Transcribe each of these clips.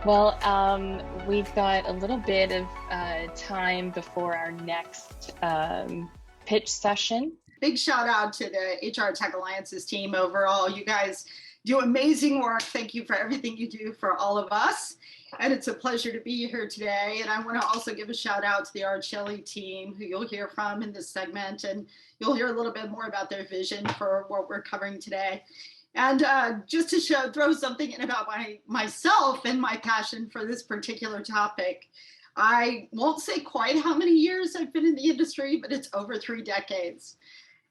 Well, we've got a little bit of time before our next pitch session. Big shout out to the HR Tech Alliances team overall. You guys do amazing work. Thank you for everything you do for all of us. And it's a pleasure to be here today. And I want to also give a shout out to the RChilli team, who you'll hear from in this segment. And you'll hear a little bit more about their vision for what we're covering today. And just to throw something in about myself and my passion for this particular topic, I won't say quite how many years I've been in the industry, but it's over 3 decades.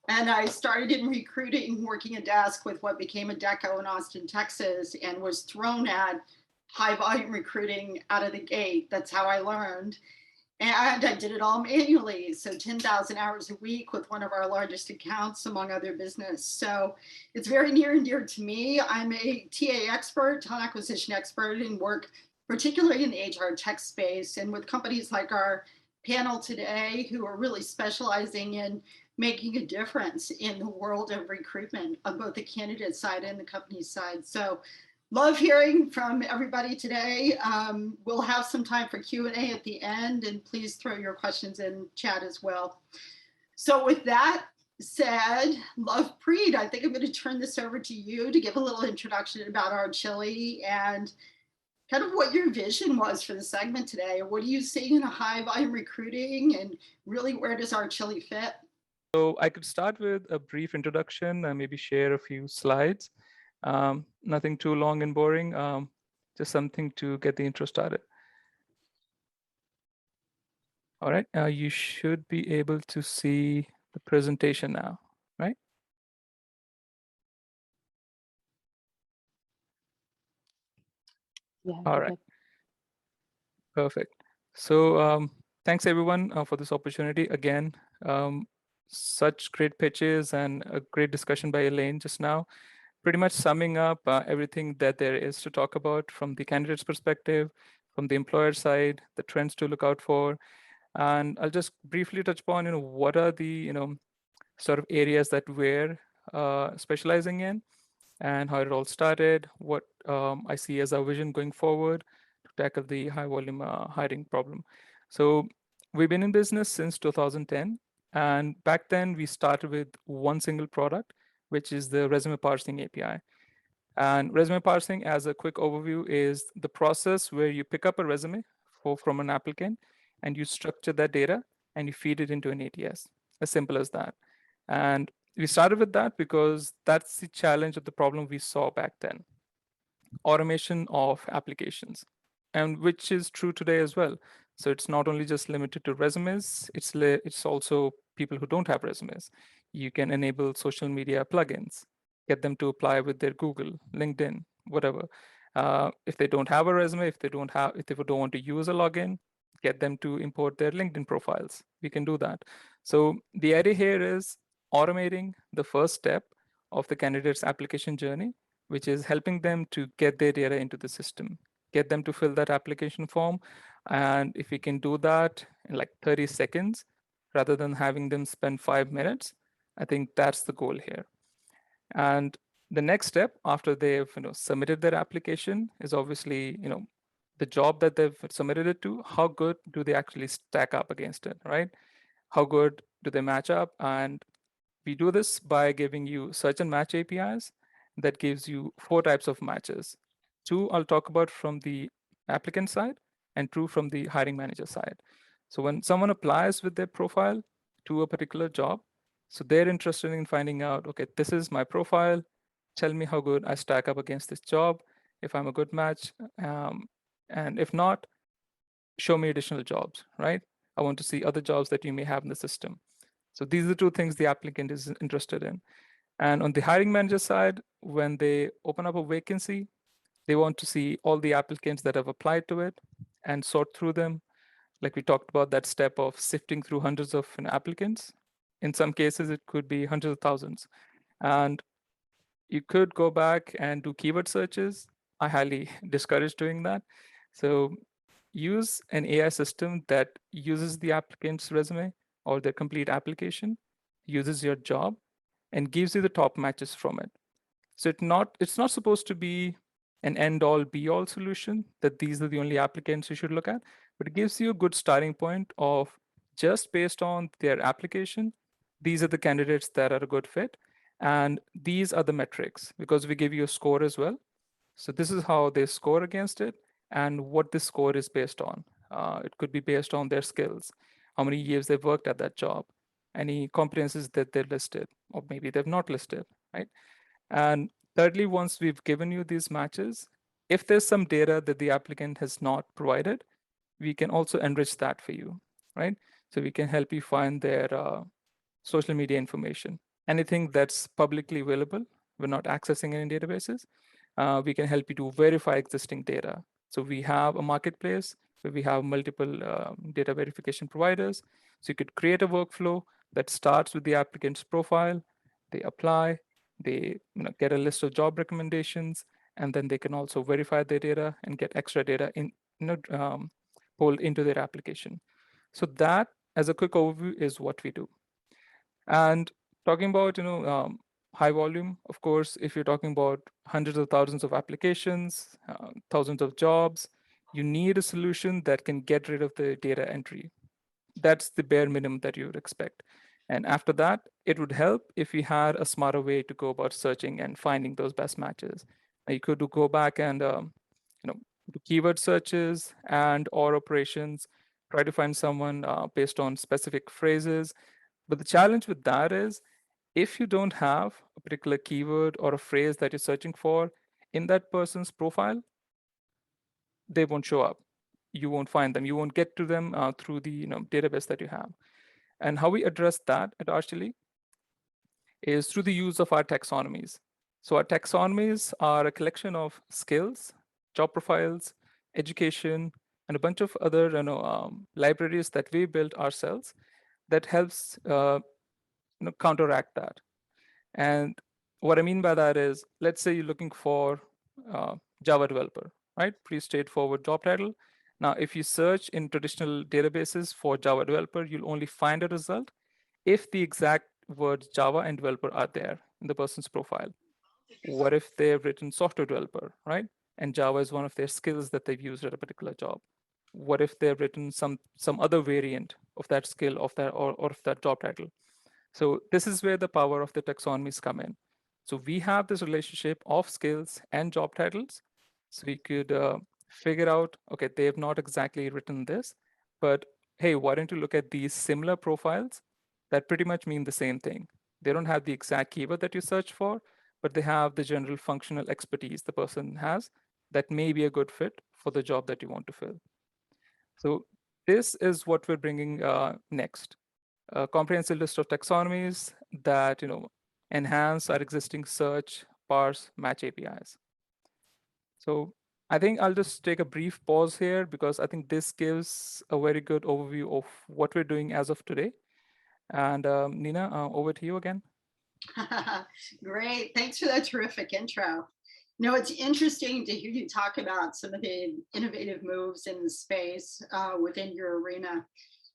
And I started in recruiting, working a desk with what became Adecco in Austin, Texas, and was thrown at high volume recruiting out of the gate. That's how I learned. And I did it all manually. So 10,000 hours a week with one of our largest accounts, among other business. So it's very near and dear to me. I'm a TA expert, talent acquisition expert, and work particularly in the HR tech space and with companies like our panel today, who are really specializing in making a difference in the world of recruitment on both the candidate side and the company side. So love hearing from everybody today. We'll have some time for Q&A at the end, and please throw your questions in chat as well. So with that said, LOVEPREET, I think I'm going to turn this over to you to give a little introduction about RChilli and kind of what your vision was for the segment today. What are you seeing in a high volume recruiting, and really where does RChilli fit? So I could start with a brief introduction and maybe share a few slides. Nothing too long and boring, just something to get the intro started. All right, you should be able to see the presentation now, right? Yeah. All right. Perfect. So thanks everyone for this opportunity. Again, such great pitches and a great discussion by Elaine just now. Pretty much summing up everything that there is to talk about from the candidate's perspective, from the employer side, the trends to look out for. And I'll just briefly touch upon, what are the, sort of areas that we're specializing in and how it all started, what I see as our vision going forward to tackle the high volume hiring problem. So we've been in business since 2010. And back then we started with one single product, which is the resume parsing API. And resume parsing, as a quick overview, is the process where you pick up a resume from an applicant and you structure that data and you feed it into an ATS, as simple as that. And we started with that because that's the challenge of the problem we saw back then: automation of applications, and which is true today as well. So it's not only just limited to resumes, it's also people who don't have resumes. You can enable social media plugins, get them to apply with their Google, LinkedIn, whatever. If they don't have a resume, if they don't want to use a login, get them to import their LinkedIn profiles. We can do that. So the idea here is automating the first step of the candidate's application journey, which is helping them to get their data into the system, get them to fill that application form. And if we can do that in like 30 seconds, rather than having them spend 5 minutes, I think that's the goal here. And the next step after they've submitted their application is obviously the job that they've submitted it to. How good do they actually stack up against it, right? How good do they match up? And we do this by giving you search and match APIs that gives you 4 types of matches. 2 I'll talk about from the applicant side, and 2 from the hiring manager side. So when someone applies with their profile to a particular job, so they're interested in finding out, okay, this is my profile. Tell me how good I stack up against this job, if I'm a good match. And if not, show me additional jobs, right? I want to see other jobs that you may have in the system. So these are the 2 things the applicant is interested in. And on the hiring manager side, when they open up a vacancy, they want to see all the applicants that have applied to it and sort through them. Like we talked about, that step of sifting through hundreds of applicants. In some cases, it could be hundreds of thousands. And you could go back and do keyword searches. I highly discourage doing that. So use an AI system that uses the applicant's resume or their complete application, uses your job, and gives you the top matches from it. So it's not supposed to be an end-all be-all solution that these are the only applicants you should look at, but it gives you a good starting point of just based on their application, these are the candidates that are a good fit, and these are the metrics, because we give you a score as well. So this is how they score against it and what this score is based on. It could be based on their skills, how many years they've worked at that job, any competencies that they're listed, or maybe they've not listed, right? And thirdly, once we've given you these matches, if there's some data that the applicant has not provided, we can also enrich that for you, right? So we can help you find their social media information, anything that's publicly available. We're not accessing any databases. We can help you to verify existing data. So we have a marketplace where we have multiple data verification providers. So you could create a workflow that starts with the applicant's profile, they apply, they get a list of job recommendations, and then they can also verify their data and get extra data in pulled into their application. So that, as a quick overview, is what we do. And talking about high volume, of course, if you're talking about hundreds of thousands of applications, thousands of jobs, you need a solution that can get rid of the data entry. That's the bare minimum that you would expect. And after that, it would help if we had a smarter way to go about searching and finding those best matches. Now, you could go back and do keyword searches and or operations, try to find someone based on specific phrases. But the challenge with that is, if you don't have a particular keyword or a phrase that you're searching for in that person's profile, they won't show up. You won't find them. You won't get to them through the database that you have. And how we address that at RChilli is through the use of our taxonomies. So our taxonomies are a collection of skills, job profiles, education, and a bunch of other libraries that we built ourselves that helps counteract that. And what I mean by that is, let's say you're looking for Java developer, right? Pretty straightforward job title. Now, if you search in traditional databases for Java developer, you'll only find a result if the exact words Java and developer are there in the person's profile. What if they've written software developer, right? And Java is one of their skills that they've used at a particular job. What if they've written some other variant of that skill of that or of that job title? So this is where the power of the taxonomies come in. So we have this relationship of skills and job titles. So we could figure out, okay, they have not exactly written this, but hey, why don't you look at these similar profiles that pretty much mean the same thing? They don't have the exact keyword that you search for, but they have the general functional expertise the person has that may be a good fit for the job that you want to fill. So this is what we're bringing next. A comprehensive list of taxonomies that enhance our existing search, parse, match APIs. So I think I'll just take a brief pause here because I think this gives a very good overview of what we're doing as of today. And Nina, over to you again. Great, thanks for that terrific intro. It's interesting to hear you talk about some of the innovative moves in the space within your arena.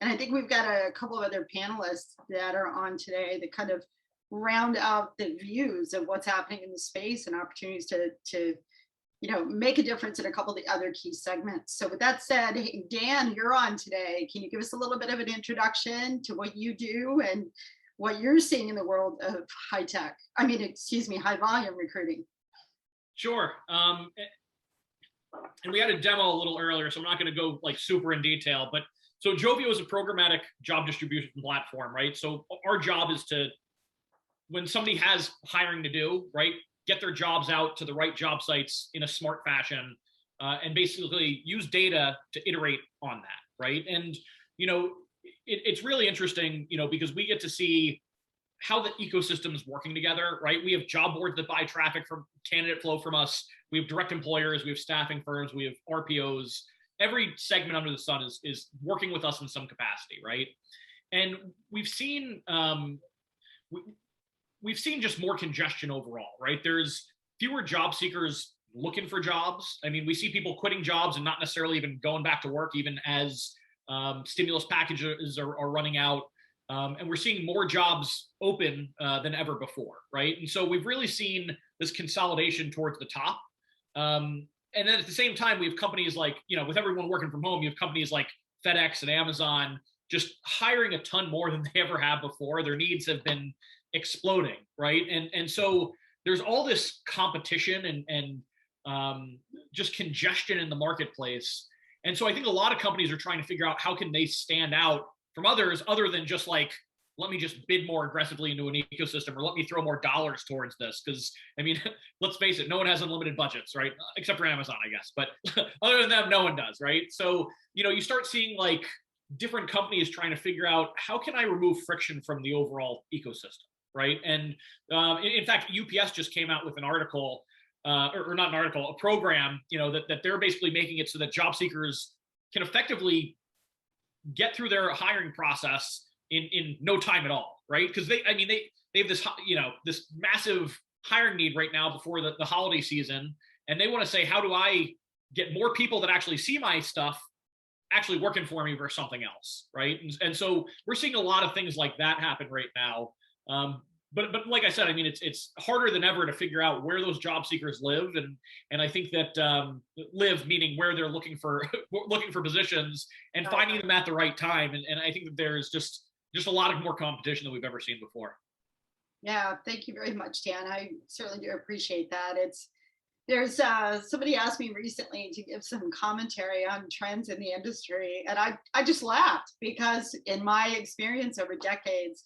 And I think we've got a couple of other panelists that are on today that kind of round out the views of what's happening in the space and opportunities to make a difference in a couple of the other key segments. So with that said, hey, Dan, you're on today. Can you give us a little bit of an introduction to what you do and what you're seeing in the world of high volume recruiting? Sure. And we had a demo a little earlier, so I'm not going to go like super in detail, but so Joveo is a programmatic job distribution platform, right? So our job is to, when somebody has hiring to do, right, get their jobs out to the right job sites in a smart fashion, and basically use data to iterate on that, right? And it's really interesting, because we get to see how the ecosystem is working together, right? We have job boards that buy traffic from candidate flow from us. We have direct employers, we have staffing firms, we have RPOs. Every segment under the sun is working with us in some capacity, right? And we've seen just more congestion overall, right? There's fewer job seekers looking for jobs. I mean, we see people quitting jobs and not necessarily even going back to work, even as stimulus packages are running out. And we're seeing more jobs open than ever before, right? And so we've really seen this consolidation towards the top. And then at the same time, we have companies like, with everyone working from home, you have companies like FedEx and Amazon just hiring a ton more than they ever have before. Their needs have been exploding, right? And so there's all this competition and just congestion in the marketplace. And so I think a lot of companies are trying to figure out how can they stand out from others other than just like, let me just bid more aggressively into an ecosystem, or let me throw more dollars towards this. Because I mean, let's face it, no one has unlimited budgets, right? Except for Amazon, I guess. But other than them, no one does, right? So, you start seeing like different companies trying to figure out how can I remove friction from the overall ecosystem, right? And in fact, UPS just came out with an article, or not an article, a program, that they're basically making it so that job seekers can effectively get through their hiring process in no time at all, right? Because they have this, this massive hiring need right now before the holiday season, and they want to say, how do I get more people that actually see my stuff actually working for me versus something else, right? And so we're seeing a lot of things like that happen right now. But like I said, I mean, it's harder than ever to figure out where those job seekers live, and I think that live meaning where they're looking for positions and finding them at the right time. And I think that there's just a lot of more competition than we've ever seen before. Yeah, thank you very much, Dan. I certainly do appreciate that. There's somebody asked me recently to give some commentary on trends in the industry, and I just laughed because in my experience over decades,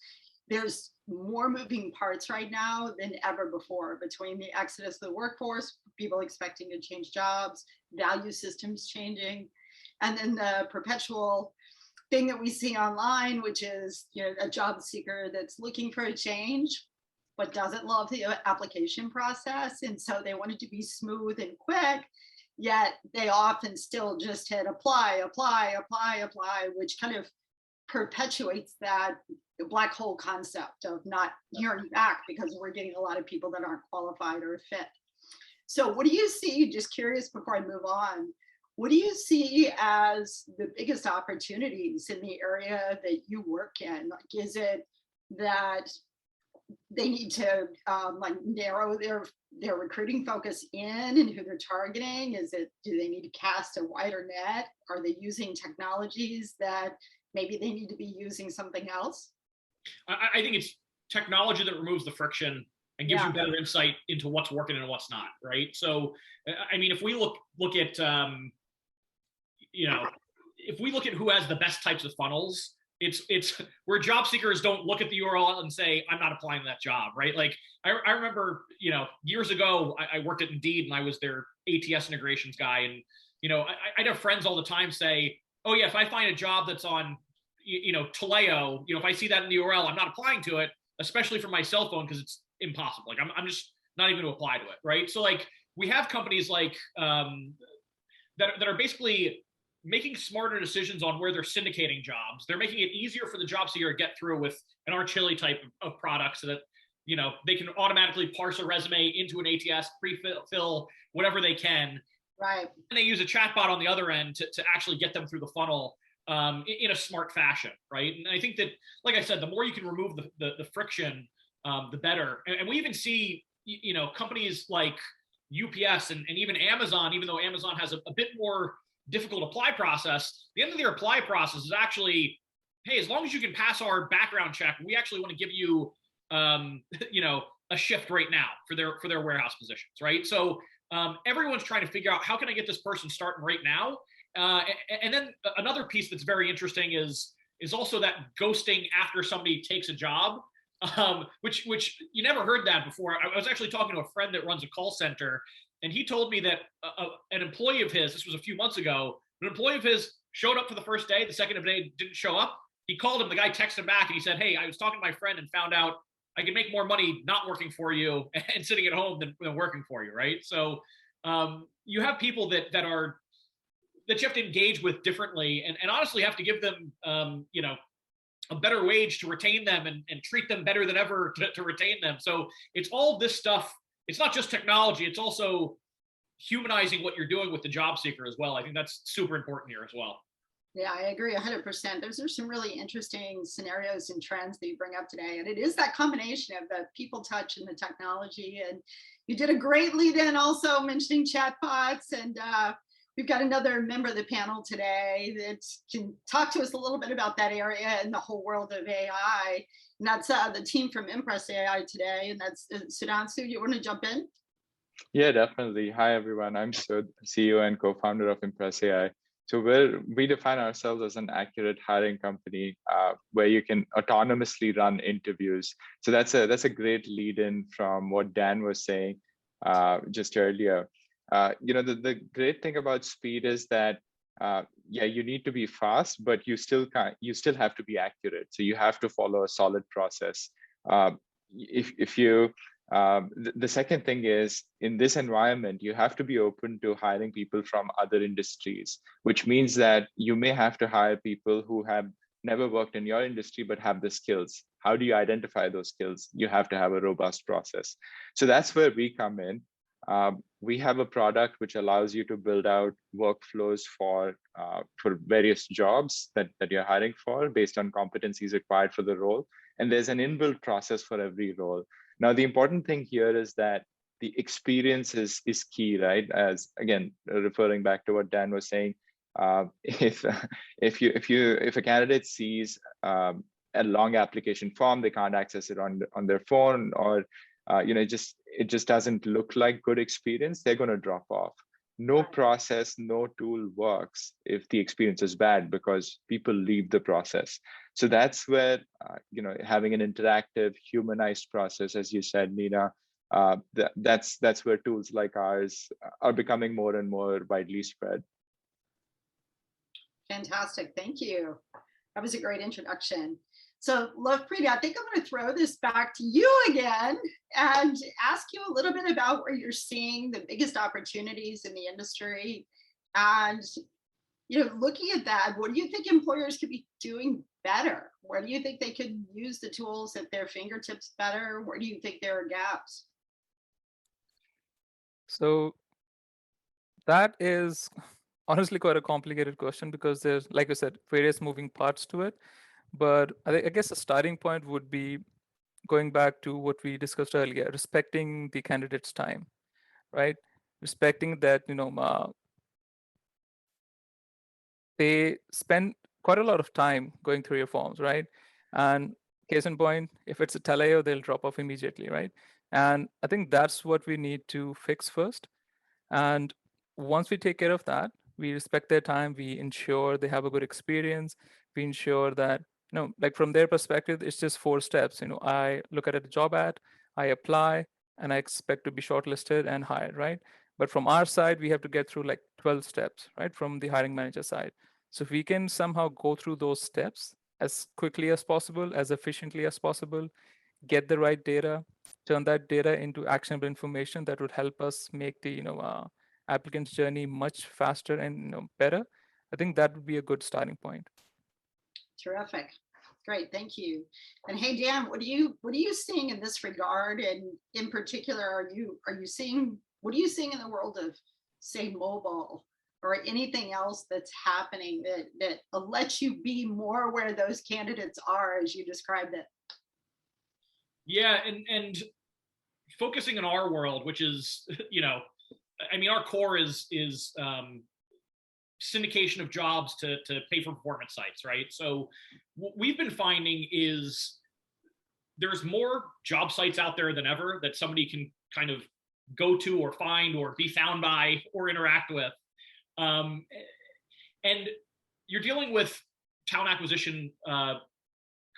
there's more moving parts right now than ever before between the exodus of the workforce, people expecting to change jobs, value systems changing, and then the perpetual thing that we see online, which is a job seeker that's looking for a change but doesn't love the application process, and so they want it to be smooth and quick, yet they often still just hit apply, which kind of perpetuates that black hole concept of not hearing back because we're getting a lot of people that aren't qualified or fit. So what do you see, just curious before I move on, what do you see as the biggest opportunities in the area that you work in? Like, is it that they need to narrow their recruiting focus in and who they're targeting? Do they need to cast a wider net? Are they using technologies that maybe they need to be using something else? I think it's technology that removes the friction and gives you better insight into what's working and what's not, right? So, I mean, if we look at, if we look at who has the best types of funnels, it's where job seekers don't look at the URL and say, I'm not applying to that job, right? Like I remember, years ago, I worked at Indeed and I was their ATS integrations guy. And, I'd have friends all the time say, oh yeah, if I find a job that's on, Taleo, if I see that in the URL, I'm not applying to it, especially from my cell phone, because it's impossible. Like I'm just not even going to apply to it, right? So like we have companies like that are basically making smarter decisions on where they're syndicating jobs. They're making it easier for the job seeker to get through with an RChilli type of product so that, they can automatically parse a resume into an ATS, pre-fill whatever they can. Right. And they use a chatbot on the other end to actually get them through the funnel in a smart fashion, right? And I think that, like I said, the more you can remove the friction, the better. And we even see, companies like UPS and even Amazon, even though Amazon has a bit more difficult apply process, the end of their apply process is actually, hey, as long as you can pass our background check, we actually want to give you, a shift right now for their warehouse positions, right? So everyone's trying to figure out how can I get this person starting right now. And then another piece that's very interesting is also that ghosting after somebody takes a job, which you never heard that before. I was actually talking to a friend that runs a call center, and he told me that an employee of his, this was a few months ago, an employee of his showed up for the first day. The second day didn't show up. He called him. The guy texted him back, and he said, hey, I was talking to my friend and found out I can make more money not working for you and sitting at home than working for you, right? So you have people that you have to engage with differently, and honestly have to give them, a better wage to retain them and treat them better than ever to retain them. So it's all this stuff. It's not just technology. It's also humanizing what you're doing with the job seeker as well. I think that's super important here as well. Yeah, I agree 100%. Those are some really interesting scenarios and trends that you bring up today. And it is that combination of the people touch and the technology. And, You did a great lead in also mentioning chatbots, and we've got another member of the panel today that can talk to us a little bit about that area and the whole world of AI. And that's the team from Impress.ai today, and that's SUDHANSHU. You want to jump in? Yeah, definitely. Hi, everyone. I'm Sud, CEO and co-founder of Impress.ai. So we define ourselves as an accurate hiring company where you can autonomously run interviews. So that's a great lead-in from what Dan was saying just earlier. The great thing about speed is that yeah, you need to be fast, but you still have to be accurate. So you have to follow a solid process. The second thing is, in this environment, you have to be open to hiring people from other industries, which means that you may have to hire people who have never worked in your industry but have the skills. How do you identify those skills? You have to have a robust process. So that's where we come in. We have a product which allows you to build out workflows for various jobs that you're hiring for based on competencies required for the role. And there's an inbuilt process for every role. Now, the important thing here is that the experience is key, right? As again, referring back to what Dan was saying, if a candidate sees a long application form, they can't access it on their phone, or it just doesn't look like good experience, they're going to drop off. No process, no tool works if the experience is bad, because people leave the process. So that's where having an interactive, humanized process, as you said, Nina, that's where tools like ours are becoming more and more widely spread. Fantastic, thank you. That was a great introduction. So LOVEPREET, I think I'm going to throw this back to you again and ask you a little bit about where you're seeing the biggest opportunities in the industry. And looking at that, what do you think employers could be doing better? Where do you think they could use the tools at their fingertips better? Where do you think there are gaps? So that is honestly quite a complicated question, because there's, like I said, various moving parts to it. But I guess the starting point would be going back to what we discussed earlier, respecting the candidate's time, right? Respecting that, they spend quite a lot of time going through your forms, right? And case in point, if it's a teleio, they'll drop off immediately, right? And I think that's what we need to fix first. And once we take care of that, we respect their time, we ensure they have a good experience, we ensure that, like from their perspective, it's just 4 steps. I look at a job ad, I apply, and I expect to be shortlisted and hired, right? But from our side, we have to get through like 12 steps, right? From the hiring manager side. So if we can somehow go through those steps as quickly as possible, as efficiently as possible, get the right data, turn that data into actionable information that would help us make the applicant's journey much faster and better, I think that would be a good starting point. Terrific. Great, thank you. And hey, Dan, what are you seeing in this regard? And in particular, what are you seeing in the world of, say, mobile or anything else that's happening that lets you be more where those candidates are, as you described it? Yeah, and focusing on our world, which is, our core is syndication of jobs to pay for performance sites, right? So what we've been finding is there's more job sites out there than ever that somebody can kind of go to or find or be found by or interact with. And you're dealing with talent acquisition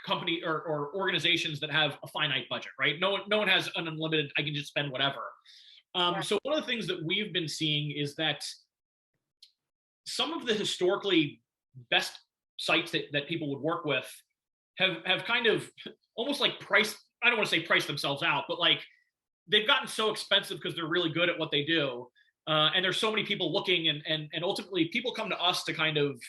company or organizations that have a finite budget, right? No one has an unlimited, I can just spend whatever. So one of the things that we've been seeing is that some of the historically best sites that people would work with have kind of almost like I don't want to say price themselves out, but like they've gotten so expensive because they're really good at what they do. And there's so many people looking, and ultimately people come to us to kind of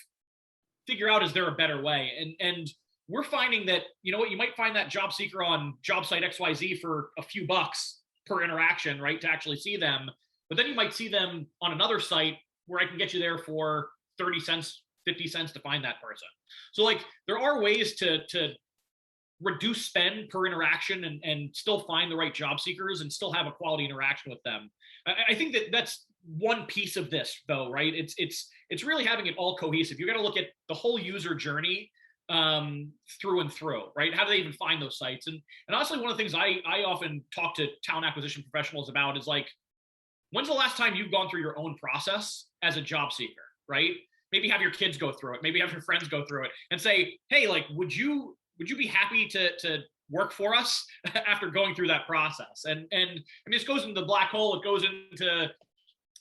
figure out, is there a better way? And we're finding that, you might find that job seeker on job site XYZ for a few bucks per interaction, right, to actually see them. But then you might see them on another site where I can get you there for 30 cents, 50 cents to find that person. So like there are ways to reduce spend per interaction and still find the right job seekers and still have a quality interaction with them. I think that's one piece of this, though, right? It's really having it all cohesive. You got to look at the whole user journey through and through, right? How do they even find those sites? And honestly, one of the things I often talk to talent acquisition professionals about is like, when's the last time you've gone through your own process as a job seeker, right? Maybe have your kids go through it, maybe have your friends go through it and say, hey, like, would you be happy to work for us after going through that process? And I mean, this goes into the black hole. It goes into,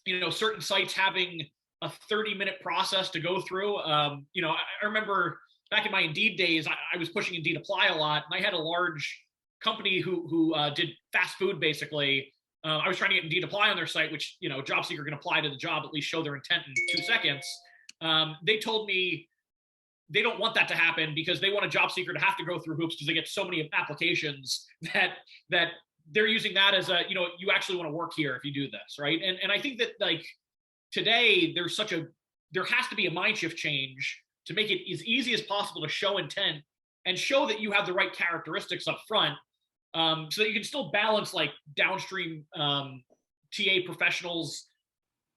you know, certain sites having a 30-minute process to go through. You know, I remember back in my Indeed days, I was pushing Indeed Apply a lot, and I had a large company who did fast food, basically. I was trying to get Indeed Apply on their site, which, you know, a job seeker can apply to the job, at least show their intent in 2 seconds. They told me they don't want that to happen because they want a job seeker to have to go through hoops because they get so many applications that they're using that as a, you know, you actually want to work here if you do this, right? And I think that, like, today there has to be a mind shift change to make it as easy as possible to show intent and show that you have the right characteristics up front, so that you can still balance like downstream TA professionals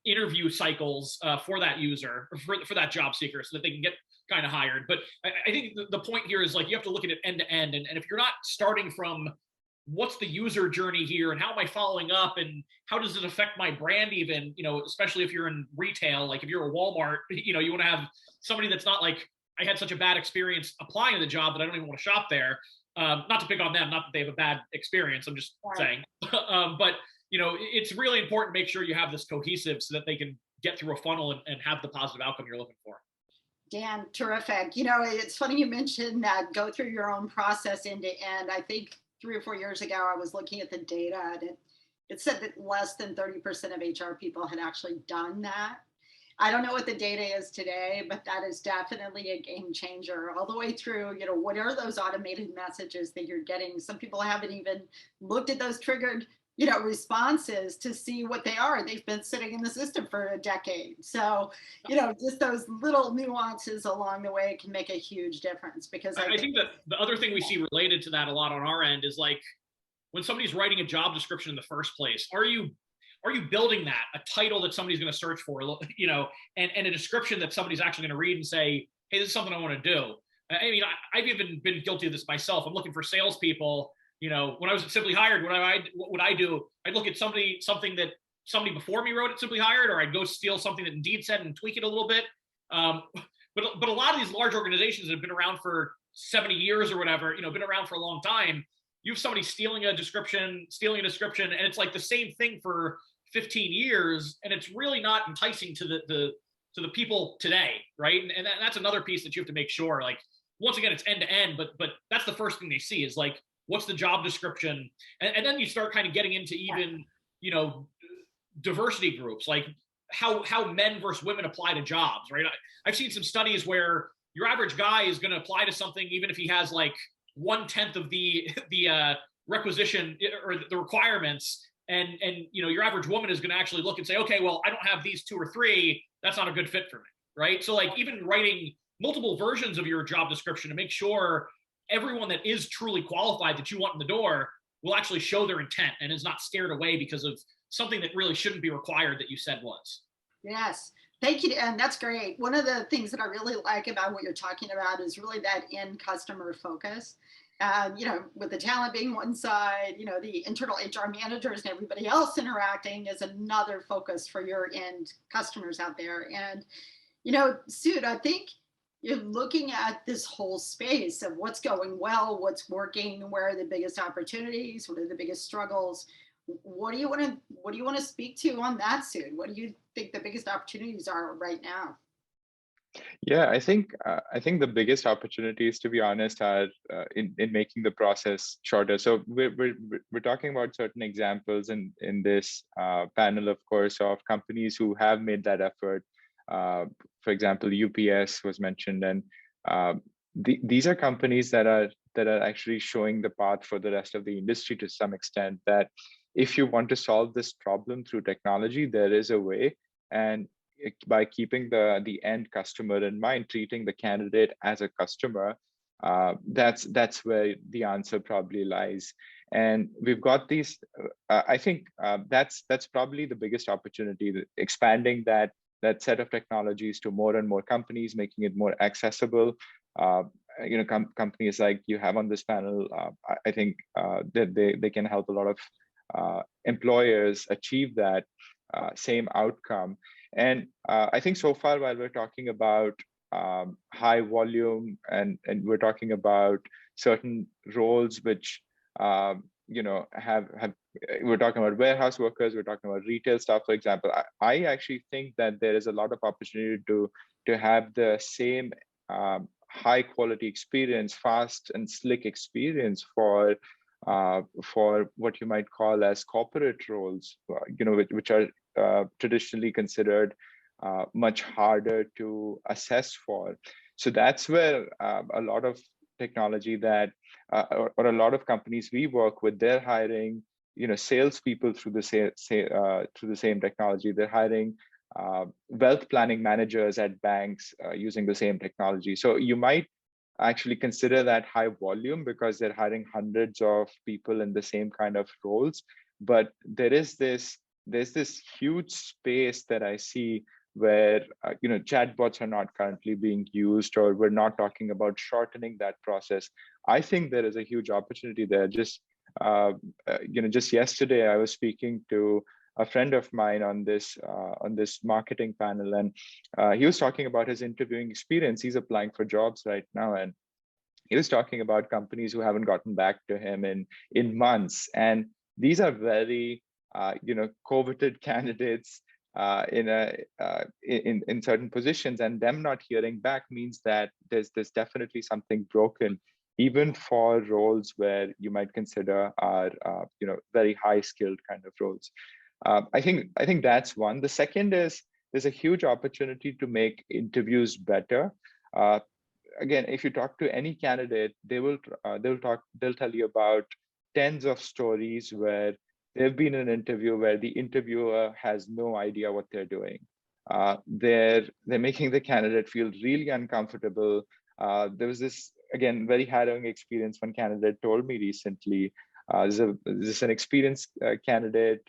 interview cycles for that user, for that job seeker, so that they can get kind of hired. But I think the point here is, like, you have to look at it end to end. And if you're not starting from what's the user journey here and how am I following up and how does it affect my brand, even, you know, especially if you're in retail, like if you're a Walmart, you know, you want to have somebody that's not like, I had such a bad experience applying to the job that I don't even want to shop there. Not to pick on them, not that they have a bad experience, I'm just saying. But, you know, it's really important to make sure you have this cohesive so that they can get through a funnel and have the positive outcome you're looking for. Dan, terrific. You know, it's funny you mentioned that go through your own process end to end. I think 3 or 4 years ago, I was looking at the data, and it said that less than 30% of HR people had actually done that. I don't know what the data is today, but that is definitely a game changer all the way through. You know, what are those automated messages that you're getting? Some people haven't even looked at those triggered, you know, responses to see what they are. They've been sitting in the system for a decade. So, you know, just those little nuances along the way can make a huge difference. Because I think that the other thing we see related to that a lot on our end is, like, when somebody's writing a job description in the first place, are you building that, a title that somebody's going to search for, you know, and a description that somebody's actually going to read and say, hey, this is something I want to do. I mean, I've even been guilty of this myself. I'm looking for salespeople. You know, when I was at Simply Hired, what would I do? I'd look at something that somebody before me wrote at Simply Hired, or I'd go steal something that Indeed said and tweak it a little bit. But a lot of these large organizations that have been around for 70 years or whatever, you know, been around for a long time. You have somebody stealing a description, and it's like the same thing for 15 years, and it's really not enticing to the people today, right? And that's another piece that you have to make sure, like, once again, it's end to end, but that's the first thing they see is, like, what's the job description, and then you start kind of getting into even, you know, diversity groups, like how men versus women apply to jobs, right? I've seen some studies where your average guy is going to apply to something even if he has like 1/10 of the requisition or the requirements. And you know, your average woman is going to actually look and say, okay, well, I don't have these 2 or 3. That's not a good fit for me, right? So, like, even writing multiple versions of your job description to make sure everyone that is truly qualified that you want in the door will actually show their intent and is not scared away because of something that really shouldn't be required that you said was. Yes. Thank you, and that's great. One of the things that I really like about what you're talking about is really that end customer focus. You know, with the talent being one side, you know, the internal HR managers and everybody else interacting is another focus for your end customers out there. And, you know, Sud, I think you're looking at this whole space of what's going well, what's working, where are the biggest opportunities, what are the biggest struggles. What do you want to speak to on that, Sud? What do you think the biggest opportunities are right now? Yeah, I think the biggest opportunities, to be honest, are in making the process shorter. So we're talking about certain examples in this panel, of course, of companies who have made that effort. For example, UPS was mentioned, and these are companies that are actually showing the path for the rest of the industry to some extent. That if you want to solve this problem through technology, there is a way, and by keeping the end customer in mind, treating the candidate as a customer, That's where the answer probably lies. And we've got these. I think that's probably the biggest opportunity, expanding that set of technologies to more and more companies, making it more accessible. Companies like you have on this panel, I think that they can help a lot of employers achieve that same outcome. And I think so far, while we're talking about high volume and we're talking about certain roles which have we're talking about warehouse workers, we're talking about retail staff, for example. I actually think that there is a lot of opportunity to have the same high quality experience, fast and slick experience for what you might call as corporate roles, which are traditionally considered much harder to assess for. So that's where a lot of technology that, or a lot of companies we work with, they're hiring, salespeople through the same technology. They're hiring wealth planning managers at banks using the same technology. So you might actually consider that high volume because they're hiring hundreds of people in the same kind of roles. But there's this huge space that I see where chatbots are not currently being used, or we're not talking about shortening that process. I think there is a huge opportunity there. Just yesterday I was speaking to a friend of mine on this marketing panel, and he was talking about his interviewing experience. He's applying for jobs right now, and he was talking about companies who haven't gotten back to him in months. And these are very coveted candidates in certain positions, and them not hearing back means that there's definitely something broken, even for roles where you might consider are very high skilled kind of roles. I think that's one. The second is there's a huge opportunity to make interviews better. Again, if you talk to any candidate, they'll tell you about tens of stories where they've been in an interview where the interviewer has no idea what they're doing. They're making the candidate feel really uncomfortable. There was this, again, very harrowing experience one candidate told me recently. This is an experienced candidate,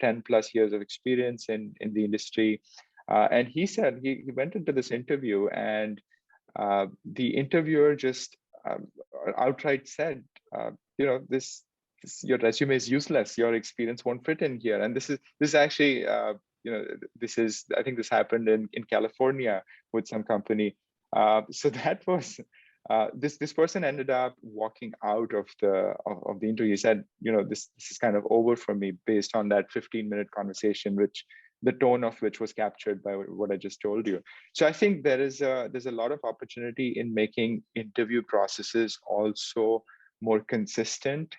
10 plus years of experience in the industry. And he said he went into this interview, and the interviewer just outright said, your resume is useless. Your experience won't fit in here. And this is actually, I think this happened in California with some company. So that was, this person ended up walking out of the interview. He said, this is kind of over for me based on that 15-minute conversation, which the tone of which was captured by what I just told you. So I think there's a lot of opportunity in making interview processes also more consistent,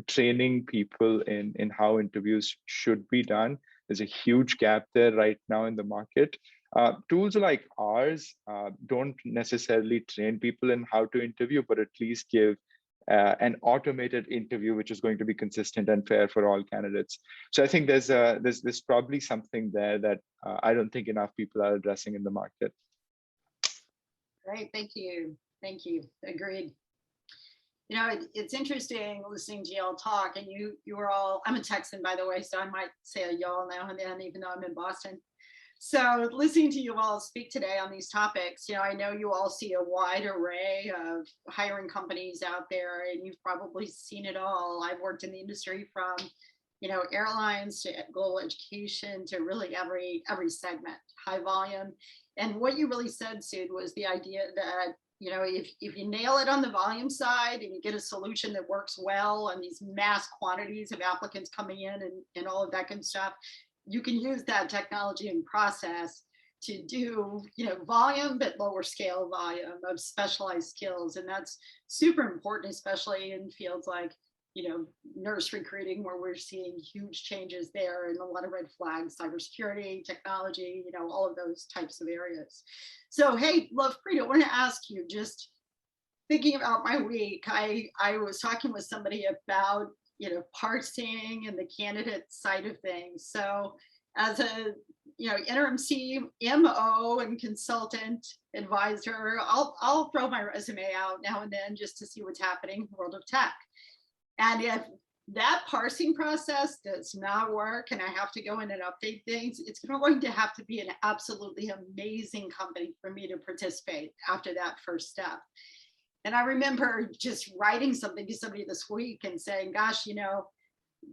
training people in how interviews should be done. There's a huge gap there right now in the market. Tools like ours don't necessarily train people in how to interview, but at least give an automated interview which is going to be consistent and fair for all candidates. So I think there's probably something there that I don't think enough people are addressing in the market. Great, thank you. Agreed. It's interesting listening to y'all talk, and you were all, I'm a Texan, by the way, so I might say a y'all now and then, even though I'm in Boston. So listening to you all speak today on these topics, I know you all see a wide array of hiring companies out there, and you've probably seen it all. I've worked in the industry from, airlines to global education to really every segment, high volume. And what you really said, Sud, was the idea that if you nail it on the volume side and you get a solution that works well on these mass quantities of applicants coming in and all of that good stuff, you can use that technology and process to do, volume, but lower scale volume of specialized skills. And that's super important, especially in fields like, nurse recruiting, where we're seeing huge changes there and a lot of red flags, cybersecurity, technology, all of those types of areas. So, hey, LOVEPREET, I want to ask you, just thinking about my week, I was talking with somebody about, parsing and the candidate side of things. So as a interim CMO and consultant advisor. I'll throw my resume out now and then just to see what's happening in the world of tech. And if that parsing process does not work and I have to go in and update things, it's going to have to be an absolutely amazing company for me to participate after that first step. And I remember just writing something to somebody this week and saying, gosh,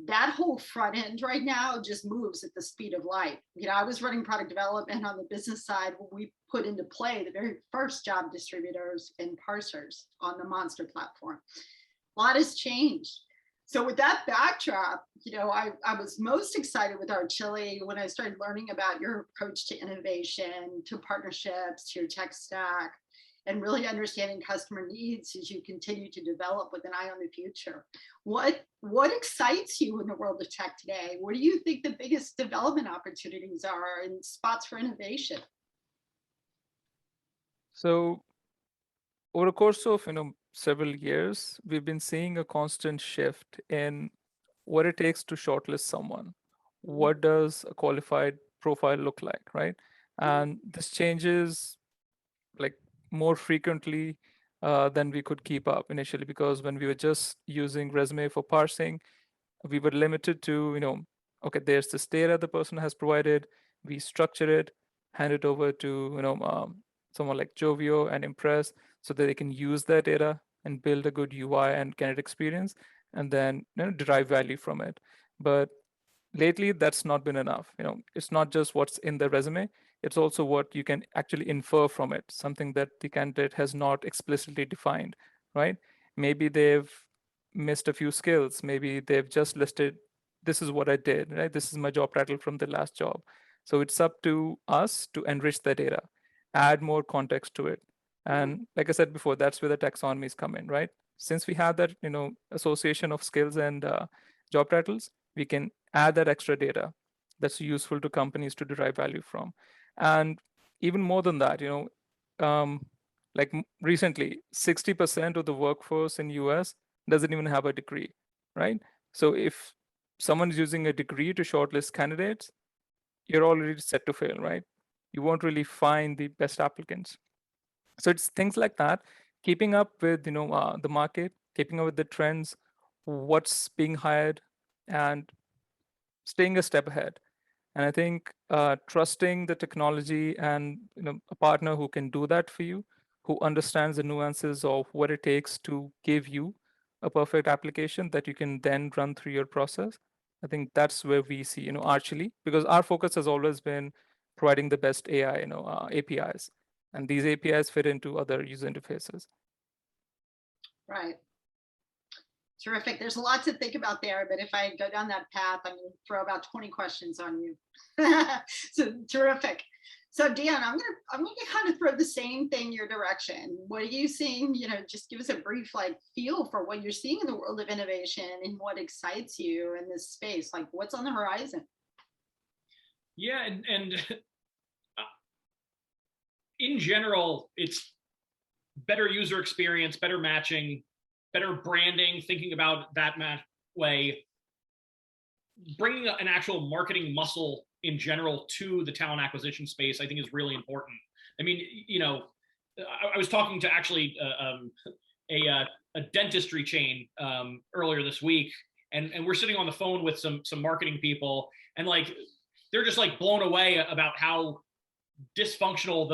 that whole front end right now just moves at the speed of light. I was running product development on the business side when we put into play the very first job distributors and parsers on the Monster platform. A lot has changed. So with that backdrop, I was most excited with RChilli when I started learning about your approach to innovation, to partnerships, to your tech stack, and really understanding customer needs as you continue to develop with an eye on the future. What excites you in the world of tech today? What do you think the biggest development opportunities are and spots for innovation? So over the course of several years, we've been seeing a constant shift in what it takes to shortlist someone. What does a qualified profile look like, right? And this changes like more frequently than we could keep up initially, because when we were just using resume for parsing, we were limited to, okay, there's this data the person has provided, we structure it, hand it over to, someone like Joveo and Impress so that they can use that data and build a good UI and candidate experience and then derive value from it. But lately, that's not been enough. It's not just what's in the resume, it's also what you can actually infer from it, something that the candidate has not explicitly defined, right? Maybe they've missed a few skills. Maybe they've just listed, this is what I did, right? This is my job title from the last job. So it's up to us to enrich the data, add more context to it. And like I said before, that's where the taxonomies come in, right? Since we have that, association of skills and job titles, we can add that extra data that's useful to companies to derive value from. And even more than that, like recently, 60% of the workforce in US doesn't even have a degree, right? So if someone's using a degree to shortlist candidates, you're already set to fail, right? You won't really find the best applicants. So it's things like that, keeping up with the market, keeping up with the trends, what's being hired, and staying a step ahead. And I think trusting the technology and a partner who can do that for you, who understands the nuances of what it takes to give you a perfect application that you can then run through your process. I think that's where we see RChilli, because our focus has always been providing the best AI APIs, and these APIs fit into other user interfaces. Right. Terrific. There's a lot to think about there, but if I go down that path, I'm going to throw about 20 questions on you. So terrific. So Dan, I'm going to kind of throw the same thing your direction. What are you seeing? Just give us a brief feel for what you're seeing in the world of innovation and what excites you in this space. Like what's on the horizon? Yeah, and in general, it's better user experience, better matching, better branding, thinking about that way, bringing an actual marketing muscle in general to the talent acquisition space, I think is really important. I mean, I was talking to actually a dentistry chain earlier this week, and we're sitting on the phone with some marketing people, and they're just blown away about how dysfunctional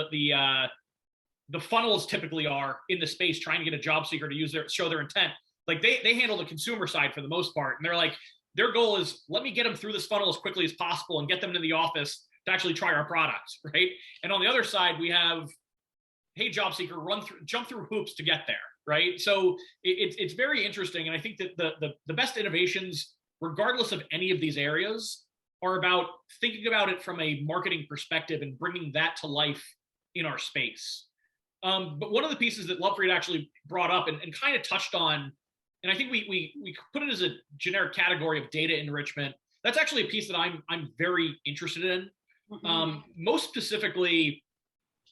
the funnels typically are in the space trying to get a job seeker to show their intent. They handle the consumer side for the most part. And they're their goal is, let me get them through this funnel as quickly as possible and get them to the office to actually try our products, right? And on the other side, we have, hey, job seeker, jump through hoops to get there, right? So it's very interesting. And I think that the best innovations, regardless of any of these areas, are about thinking about it from a marketing perspective and bringing that to life in our space. But one of the pieces that LOVEPREET actually brought up and kind of touched on, and I think we put it as a generic category of data enrichment. That's actually a piece that I'm very interested in. Mm-hmm. Most specifically,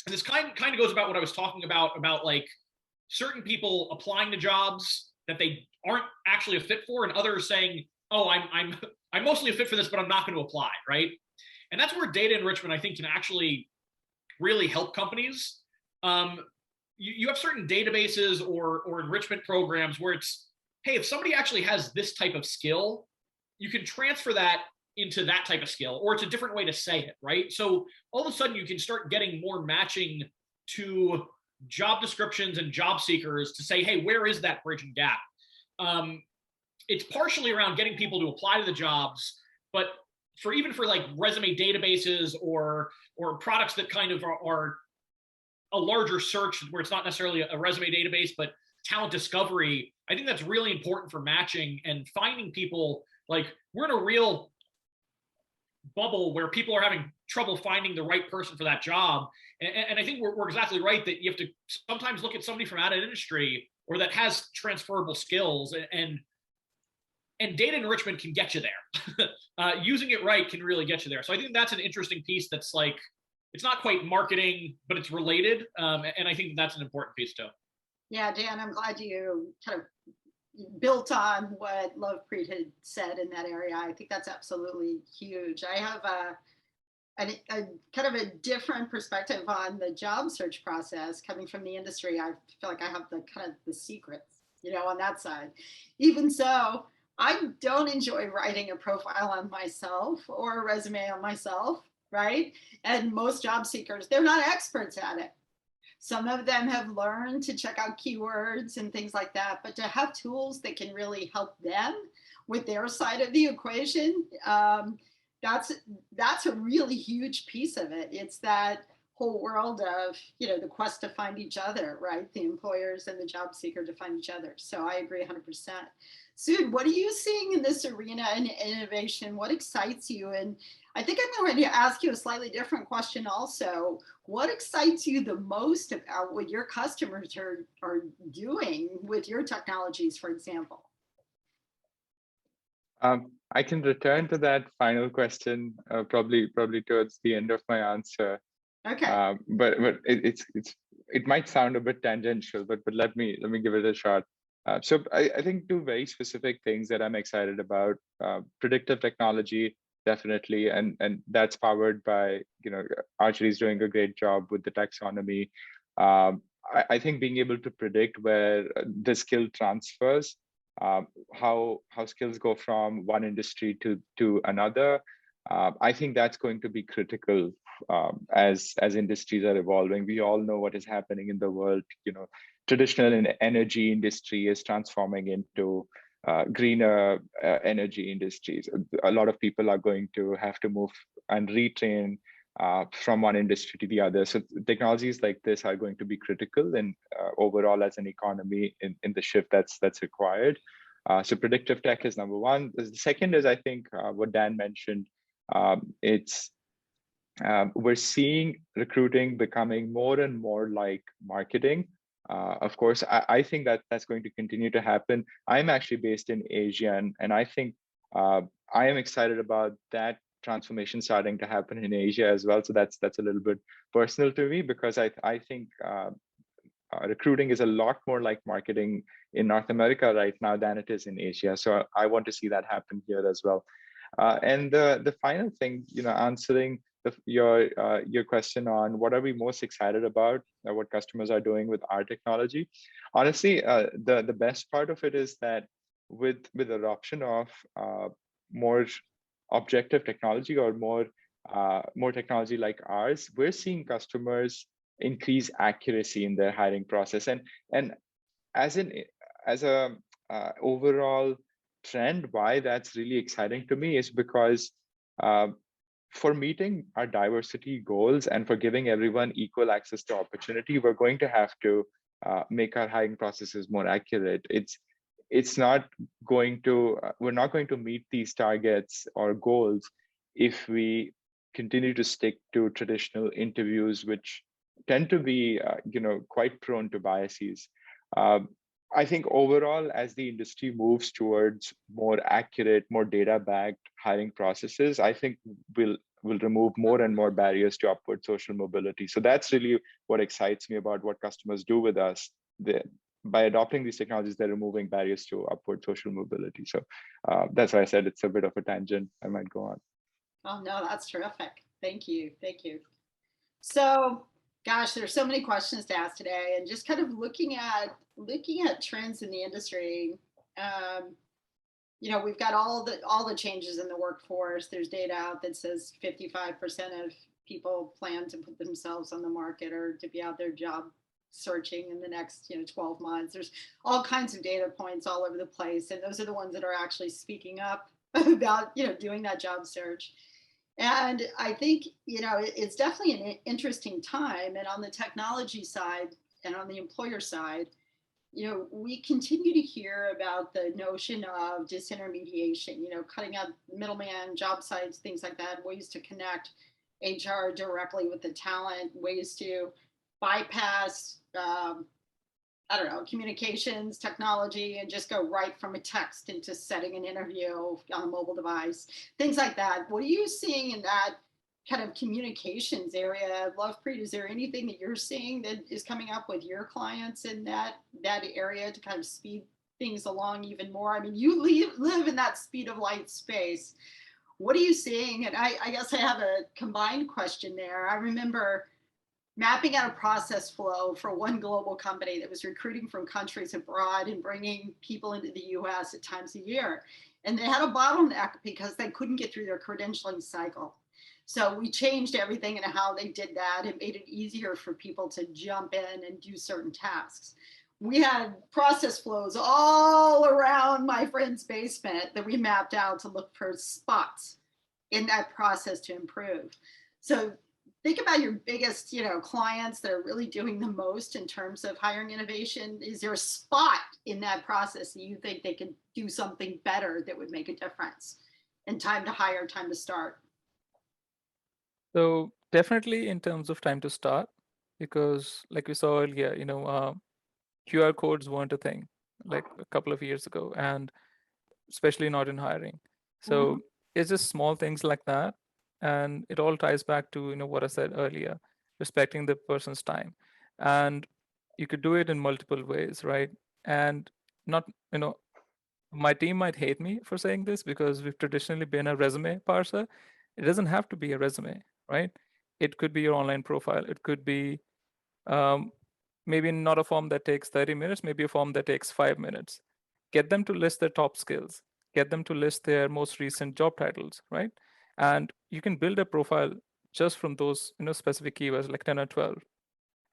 and this kind of goes about what I was talking about certain people applying to jobs that they aren't actually a fit for, and others saying, "Oh, I'm mostly a fit for this, but I'm not going to apply," right? And that's where data enrichment, I think, can actually really help companies. You have certain databases or enrichment programs where it's, hey, if somebody actually has this type of skill, you can transfer that into that type of skill, or it's a different way to say it, right? So all of a sudden you can start getting more matching to job descriptions and job seekers to say, hey, where is that bridging gap? It's partially around getting people to apply to the jobs, but even for like resume databases or products that kind of are a larger search where it's not necessarily a resume database, but talent discovery, I think that's really important for matching and finding people. Like, we're in a real bubble where people are having trouble finding the right person for that job. And I think we're exactly right that you have to sometimes look at somebody from out of industry or that has transferable skills, and data enrichment can get you there. Using it right can really get you there. So I think that's an interesting piece that's like, it's not quite marketing, but it's related. And I think that's an important piece too. Yeah, Dan, I'm glad you kind of built on what LOVEPREET had said in that area. I think that's absolutely huge. I have a kind of a different perspective on the job search process coming from the industry. I feel like I have the kind of the secrets, on that side. Even so, I don't enjoy writing a profile on myself or a resume on myself, right? And most job seekers, they're not experts at it. Some of them have learned to check out keywords and things like that, but to have tools that can really help them with their side of the equation, that's a really huge piece of it. It's that whole world of, the quest to find each other, right? The employers and the job seeker to find each other. So I agree 100%. Sud, what are you seeing in this arena and innovation? What excites you? And I think I'm going to ask you a slightly different question also. What excites you the most about what your customers are doing with your technologies, for example? I can return to that final question probably towards the end of my answer. Okay. But it might sound a bit tangential, but let me give it a shot. So I think two very specific things that I'm excited about: predictive technology, definitely, and that's powered by, RChilli is doing a great job with the taxonomy. I think being able to predict where the skill transfers, how skills go from one industry to another, I think that's going to be critical as industries are evolving. We all know what is happening in the world. Traditional energy industry is transforming into greener energy industries. A lot of people are going to have to move and retrain from one industry to the other. So technologies like this are going to be critical and overall as an economy in the shift that's required. So predictive tech is number one. The second is, I think, what Dan mentioned. We're seeing recruiting becoming more and more like marketing. Of course, I think that's going to continue to happen. I'm actually based in Asia, and I think I am excited about that transformation starting to happen in Asia as well. So that's a little bit personal to me, because I think recruiting is a lot more like marketing in North America right now than it is in Asia. So I want to see that happen here as well. And the final thing, answering your question on what are we most excited about, what customers are doing with our technology. Honestly, the best part of it is that with adoption of more objective technology or more technology like ours, we're seeing customers increase accuracy in their hiring process. And as a overall trend, why that's really exciting to me is because for meeting our diversity goals and for giving everyone equal access to opportunity, we're going to have to make our hiring processes more accurate. It's not going to, we're not going to meet these targets or goals if we continue to stick to traditional interviews, which tend to be, quite prone to biases. I think overall, as the industry moves towards more accurate, more data-backed hiring processes, I think we'll remove more and more barriers to upward social mobility. So that's really what excites me about what customers do with us. By adopting these technologies, they're removing barriers to upward social mobility. So that's why I said it's a bit of a tangent. I might go on. Oh, no, that's terrific. Thank you. Thank you. So, gosh, there's so many questions to ask today, and just kind of looking at trends in the industry. You know, we've got all the changes in the workforce. There's data out that says 55% of people plan to put themselves on the market or to be out there job searching in the next 12 months. There's all kinds of data points all over the place, and those are the ones that are actually speaking up about doing that job search. And I think it's definitely an interesting time. And on the technology side and on the employer side, we continue to hear about the notion of disintermediation, cutting out middleman, job sites, things like that, ways to connect HR directly with the talent, ways to bypass, I don't know, communications, technology, and just go right from a text into setting an interview on a mobile device, things like that. What are you seeing in that kind of communications area? LOVEPREET, is there anything that you're seeing that is coming up with your clients in that area to kind of speed things along even more? I mean, you live in that speed of light space. What are you seeing? And I guess I have a combined question there. I remember mapping out a process flow for one global company that was recruiting from countries abroad and bringing people into the US at times a year. And they had a bottleneck because they couldn't get through their credentialing cycle. So we changed everything and how they did that. It made it easier for people to jump in and do certain tasks. We had process flows all around my friend's basement that we mapped out to look for spots in that process to improve. So think about your biggest, clients that are really doing the most in terms of hiring innovation. Is there a spot in that process that you think they could do something better that would make a difference in time to hire, time to start? So definitely in terms of time to start, because like we saw earlier, QR codes weren't a thing like a couple of years ago, and especially not in hiring. So it's just small things like that. And it all ties back to, what I said earlier, respecting the person's time. And you could do it in multiple ways, right? And not, my team might hate me for saying this because we've traditionally been a resume parser. It doesn't have to be a resume, right? It could be your online profile. It could be maybe not a form that takes 30 minutes, maybe a form that takes 5 minutes. Get them to list their top skills. Get them to list their most recent job titles, right? And you can build a profile just from those specific keywords like 10 or 12.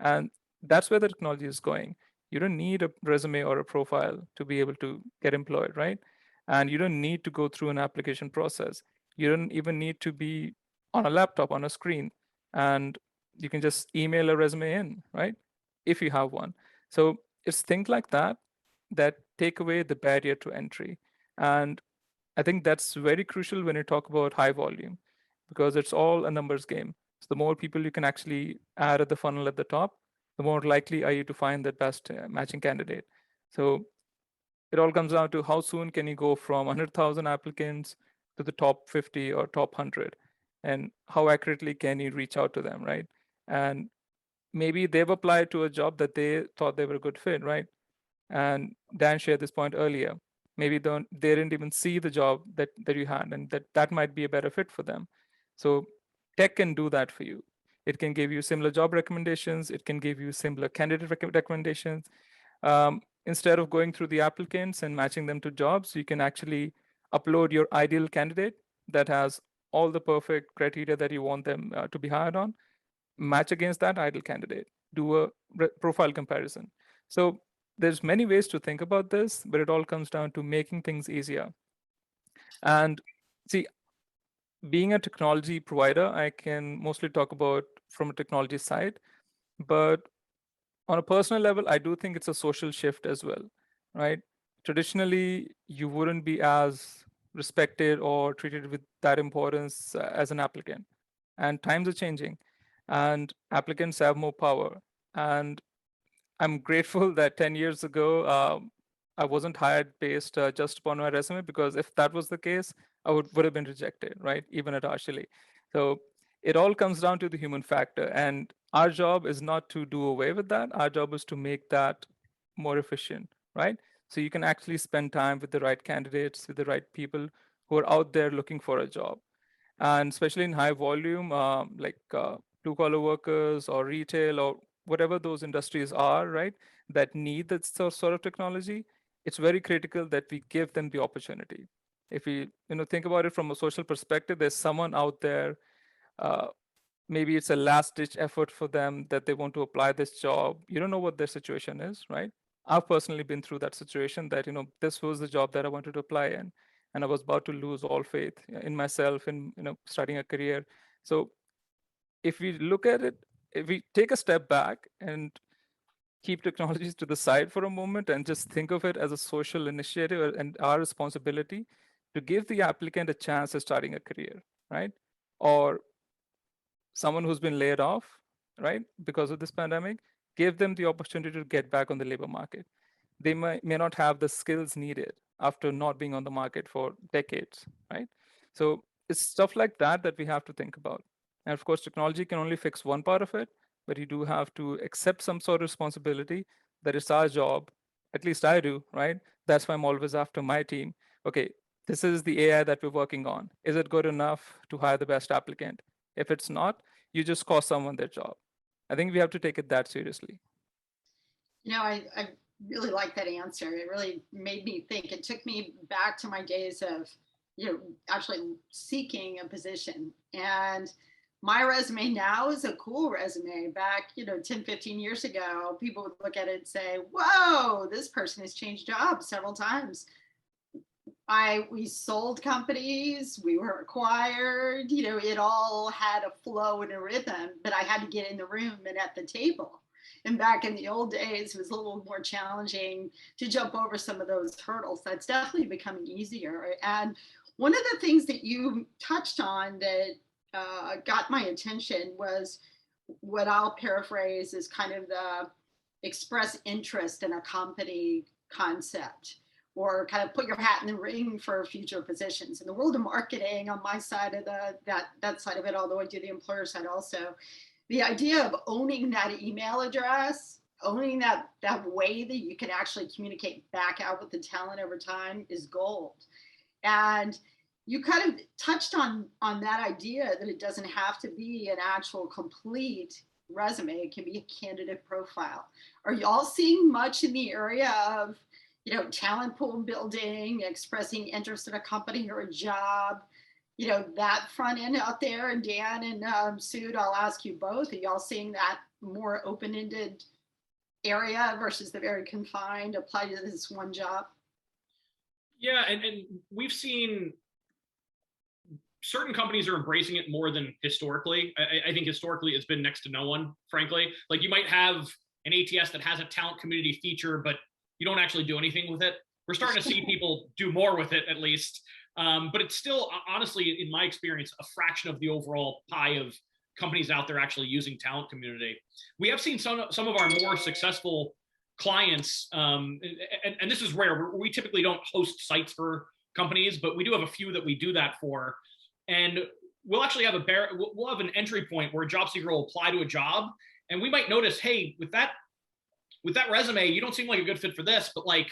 And that's where the technology is going. You don't need a resume or a profile to be able to get employed, right? And you don't need to go through an application process. You don't even need to be on a laptop, on a screen, and you can just email a resume in, right? If you have one. So it's things like that that take away the barrier to entry. And I think that's very crucial when you talk about high volume, because it's all a numbers game. So the more people you can actually add at the funnel at the top, the more likely are you to find the best matching candidate. So it all comes down to how soon can you go from 100,000 applicants to the top 50 or top 100, and how accurately can you reach out to them, right? And maybe they've applied to a job that they thought they were a good fit, right? And Dan shared this point earlier. Maybe they didn't even see the job that you had, and that might be a better fit for them. So tech can do that for you. It can give you similar job recommendations. It can give you similar candidate recommendations. Instead of going through the applicants and matching them to jobs, you can actually upload your ideal candidate that has all the perfect criteria that you want them to be hired on, match against that ideal candidate, do a profile comparison. So there's many ways to think about this, but it all comes down to making things easier. And see, being a technology provider, I can mostly talk about from a technology side, but on a personal level, I do think it's a social shift as well, right? Traditionally, you wouldn't be as respected or treated with that importance as an applicant. And times are changing, and applicants have more power. And I'm grateful that 10 years ago, I wasn't hired based just upon my resume, because if that was the case, I would have been rejected, right? Even at RChilli. So it all comes down to the human factor. And our job is not to do away with that. Our job is to make that more efficient, right? So you can actually spend time with the right candidates, with the right people who are out there looking for a job. And especially in high volume, like blue-collar workers or retail or whatever those industries are, right, that need that sort of technology, it's very critical that we give them the opportunity. If we think about it from a social perspective, there's someone out there, maybe it's a last-ditch effort for them that they want to apply this job. You don't know what their situation is, right? I've personally been through that situation that, this was the job that I wanted to apply in, and I was about to lose all faith in myself in, starting a career. So if we look at it, if we take a step back and keep technologies to the side for a moment and just think of it as a social initiative and our responsibility to give the applicant a chance at starting a career, right? Or someone who's been laid off, right, because of this pandemic, give them the opportunity to get back on the labor market. They may not have the skills needed after not being on the market for decades, right? So it's stuff like that that we have to think about. And of course, technology can only fix one part of it, but you do have to accept some sort of responsibility that it's our job. At least I do, right? That's why I'm always after my team. Okay, this is the AI that we're working on. Is it good enough to hire the best applicant? If it's not, you just cost someone their job. I think we have to take it that seriously. I really like that answer. It really made me think. It took me back to my days of, actually seeking a position. And my resume now is a cool resume. Back, 10, 15 years ago, people would look at it and say, whoa, this person has changed jobs several times. We sold companies, we were acquired, it all had a flow and a rhythm, but I had to get in the room and at the table. And back in the old days, it was a little more challenging to jump over some of those hurdles. That's definitely becoming easier. And one of the things that you touched on that got my attention was what I'll paraphrase as kind of the express interest in a company concept, or kind of put your hat in the ring for future positions. In the world of marketing, on my side of that side of it, although I do the employer side also, the idea of owning that email address, owning that way that you can actually communicate back out with the talent over time is gold. And you kind of touched on that idea that it doesn't have to be an actual complete resume. It can be a candidate profile. Are y'all seeing much in the area of talent pool building, expressing interest in a company or a job, that front end out there? And Dan and Sud, I'll ask you both, are y'all seeing that more open-ended area versus the very confined, apply to this one job? Yeah, and we've seen certain companies are embracing it more than historically. I think historically it's been next to no one, frankly. Like, you might have an ATS that has a talent community feature, but you don't actually do anything with it. We're starting to see people do more with it, at least. But it's still, honestly, in my experience, a fraction of the overall pie of companies out there actually using talent community. We have seen some of our more successful clients, and this is rare. We typically don't host sites for companies, but we do have a few that we do that for. And we'll actually have we'll have an entry point where a job seeker will apply to a job, and we might notice, hey, with that resume, you don't seem like a good fit for this, but like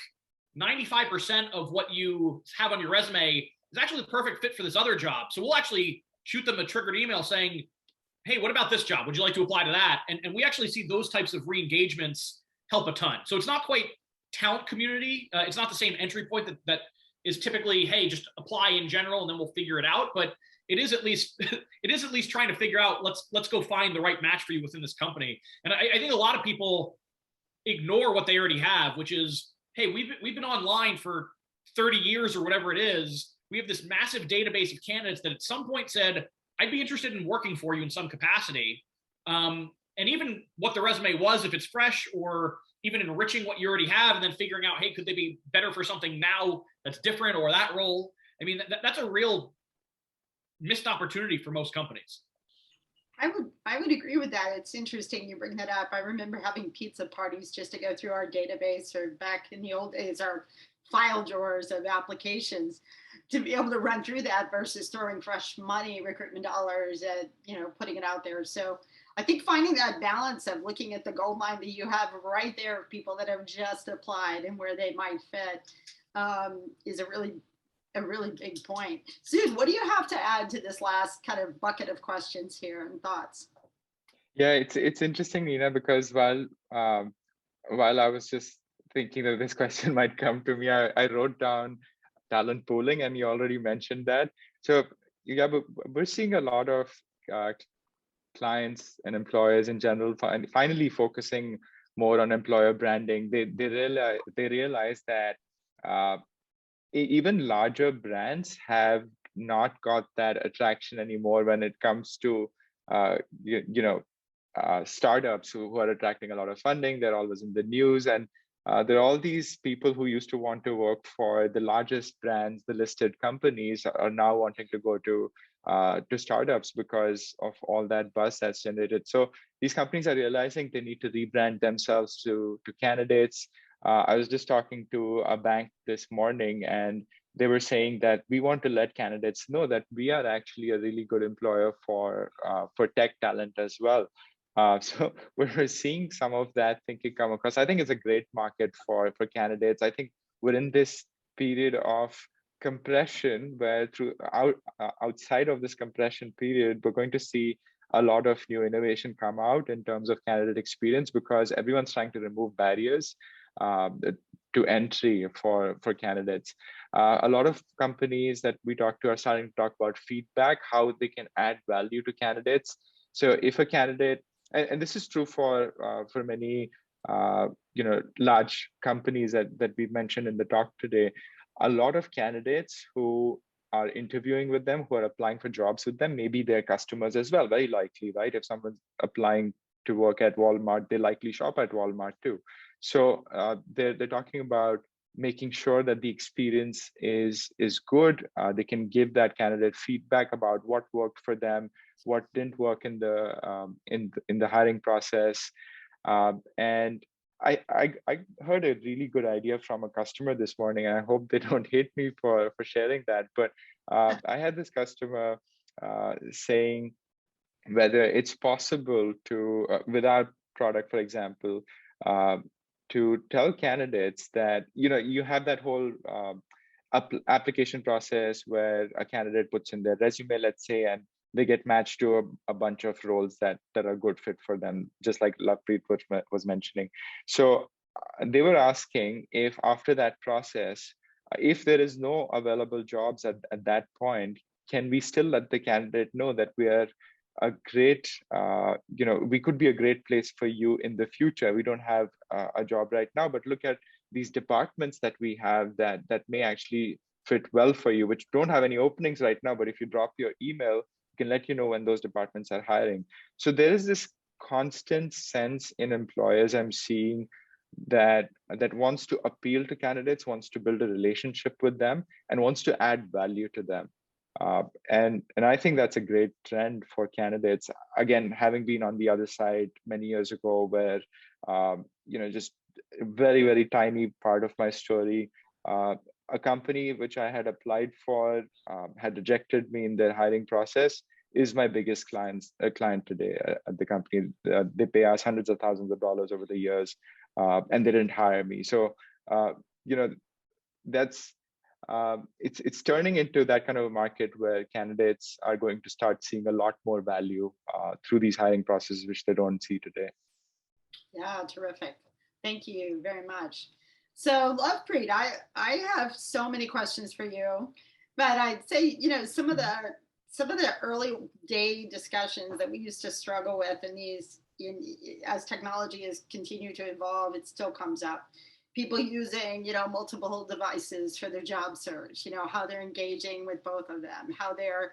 95% of what you have on your resume is actually the perfect fit for this other job. So we'll actually shoot them a triggered email saying, hey, what about this job? Would you like to apply to that? And we actually see those types of re-engagements help a ton. So it's not quite talent community. It's not the same entry point that is typically, hey, just apply in general and then we'll figure it out. But it is at least trying to figure out, let's go find the right match for you within this company. And I think a lot of people ignore what they already have, which is, hey, we've been online for 30 years or whatever it is. We have this massive database of candidates that at some point said, I'd be interested in working for you in some capacity. And even what the resume was, if it's fresh, or even enriching what you already have and then figuring out, hey, could they be better for something now that's different, or that role? I mean, that's a real missed opportunity for most companies. I would agree with that. It's interesting you bring that up. I remember having pizza parties just to go through our database, or back in the old days, our file drawers of applications, to be able to run through that versus throwing fresh money, recruitment dollars at, putting it out there. So I think finding that balance of looking at the gold mine that you have right there of people that have just applied and where they might fit is a really a really big point. Sud, what do you have to add to this last kind of bucket of questions here and thoughts? Yeah, it's interesting, Nina, because while I was just thinking that this question might come to me, I wrote down talent pooling, and you already mentioned that. So yeah, we're seeing a lot of clients and employers in general finally focusing more on employer branding. They realize that even larger brands have not got that attraction anymore when it comes to startups who are attracting a lot of funding. They're always in the news, and there are all these people who used to want to work for the largest brands, the listed companies, are now wanting to go to startups because of all that buzz that's generated. So these companies are realizing they need to rebrand themselves to candidates. I was just talking to a bank this morning, and they were saying that we want to let candidates know that we are actually a really good employer for tech talent as well. So we're seeing some of that thinking come across. I think it's a great market for candidates. I think we're in this period of compression where outside of this compression period, we're going to see a lot of new innovation come out in terms of candidate experience, because everyone's trying to remove barriers to entry for candidates. A lot of companies that we talk to are starting to talk about feedback, how they can add value to candidates. So if a candidate, and this is true for many large companies that we mentioned in the talk today, a lot of candidates who are interviewing with them, who are applying for jobs with them, maybe they're customers as well, very likely, right? If someone's applying to work at Walmart, they likely shop at Walmart too. So they're talking about making sure that the experience is good. They can give that candidate feedback about what worked for them, what didn't work in the hiring process. And I heard a really good idea from a customer this morning, and I hope they don't hate me for sharing that. But I had this customer saying whether it's possible to, with our product, for example, to tell candidates that, you have that whole application process where a candidate puts in their resume, let's say, and they get matched to a bunch of roles that are good fit for them, just like LOVEPREET was mentioning. So they were asking if after that process, if there is no available jobs at that point, can we still let the candidate know that we are a great, we could be a great place for you in the future. We don't have a job right now, but look at these departments that we have that may actually fit well for you, which don't have any openings right now, but if you drop your email, can let you know when those departments are hiring. So there is this constant sense in employers I'm seeing that wants to appeal to candidates, wants to build a relationship with them, and wants to add value to them. And I think that's a great trend for candidates. Again, having been on the other side many years ago, where just a very, very tiny part of my story. A company which I had applied for had rejected me in their hiring process, is my biggest client today at the company. They pay us hundreds of thousands of dollars over the years, and they didn't hire me. So that's it's turning into that kind of a market where candidates are going to start seeing a lot more value through these hiring processes, which they don't see today. Yeah, terrific. Thank you very much. So LOVEPREET, I have so many questions for you, but I'd say, some of the early day discussions that we used to struggle with as technology has continued to evolve, it still comes up. People using, multiple devices for their job search, how they're engaging with both of them, how they're,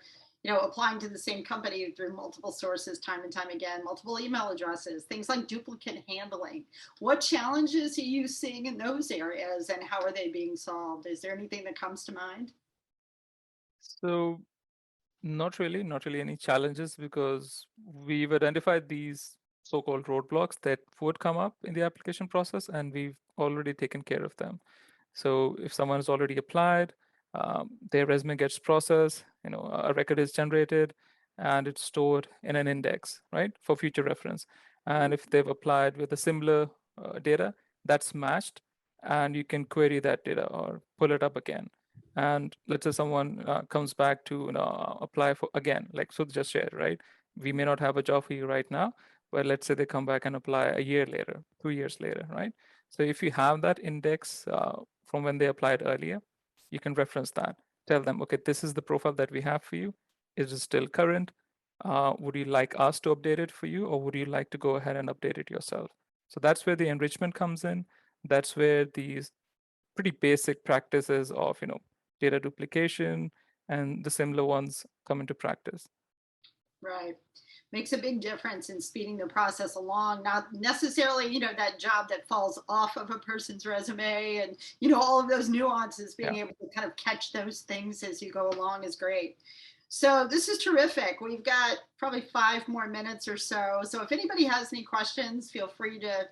applying to the same company through multiple sources time and time again, multiple email addresses, things like duplicate handling. What challenges are you seeing in those areas, and how are they being solved? Is there anything that comes to mind? So not really any challenges, because we've identified these so-called roadblocks that would come up in the application process, and we've already taken care of them. So if someone has already applied, their resume gets processed, a record is generated, and it's stored in an index, right, for future reference. And if they've applied with a similar data, that's matched, and you can query that data or pull it up again. And let's say someone comes back to apply for again, like Sudh just shared, right? We may not have a job for you right now, but let's say they come back and apply a year later, 2 years later, right? So if you have that index from when they applied earlier, you can reference that. Tell them, okay, this is the profile that we have for you. Is it still current? Would you like us to update it for you, or would you like to go ahead and update it yourself? So that's where the enrichment comes in. That's where these pretty basic practices of data duplication and the similar ones come into practice. Right. Makes a big difference in speeding the process along, not necessarily, that job that falls off of a person's resume and, all of those nuances, being able to kind of catch those things as you go along is great. So this is terrific. We've got probably 5 more minutes or so. So if anybody has any questions, feel free to,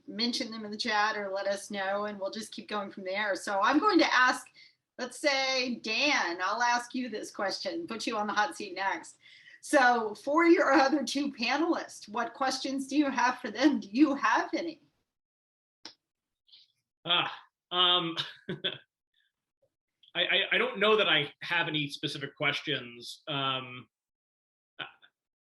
mention them in the chat or let us know, and we'll just keep going from there. So I'm going to ask, let's say, Dan, I'll ask you this question, put you on the hot seat next. So for your other 2 panelists, what questions do you have for them? Do you have any? I don't know that I have any specific questions.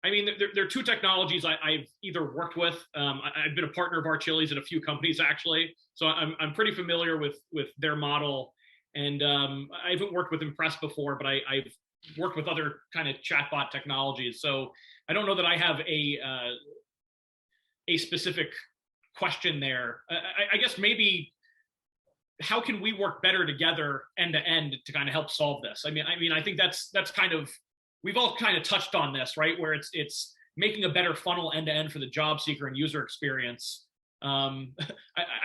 I mean, there are 2 technologies I've either worked with. I've been a partner of RChilli's at a few companies, actually. So I'm pretty familiar with their model. And I haven't worked with Impress before, but I've worked with other kind of chatbot technologies. So I don't know that I have a specific question there. I guess maybe how can we work better together end to end to kind of help solve this? I mean, I think that's kind of, we've all kind of touched on this, right? Where it's making a better funnel end to end for the job seeker and user experience. I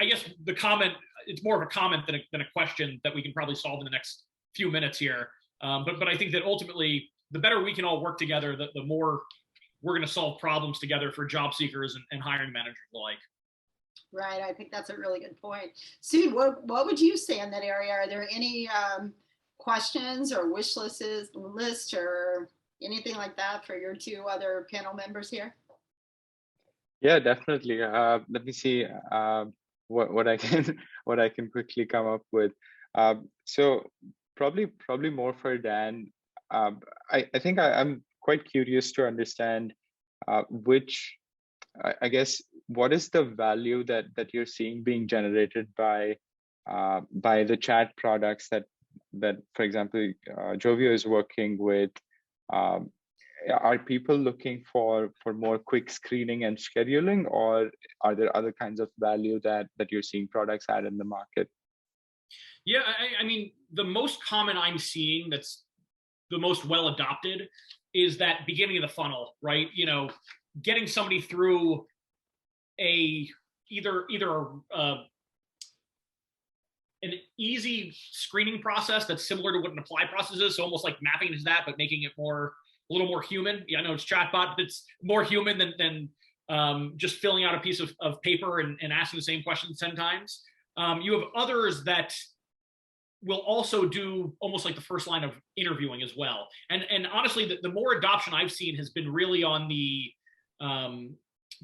guess the comment, it's more of a comment than a question that we can probably solve in the next few minutes here. But I think that ultimately, the better we can all work together, the more we're going to solve problems together for job seekers and hiring managers alike. Right. I think that's a really good point. Sudh, what would you say in that area? Are there any questions or wish list or anything like that for your 2 other panel members here? Yeah, definitely. Let me see what I can quickly come up with. So probably more for Dan. I think I'm quite curious to understand I guess, what is the value that you're seeing being generated by the chat products that for example, Joveo is working with? Are people looking for more quick screening and scheduling, or are there other kinds of value that you're seeing products add in the market? Yeah, I mean, the most common I'm seeing that's the most well adopted is that beginning of the funnel, right? Getting somebody through either an easy screening process that's similar to what an apply process is, so almost like mapping into that, but making it a little more human. Yeah, I know it's chatbot, but it's more human than just filling out a piece of paper and asking the same question 10 times. You have others that will also do almost like the first line of interviewing as well. And honestly, the more adoption I've seen has been really on the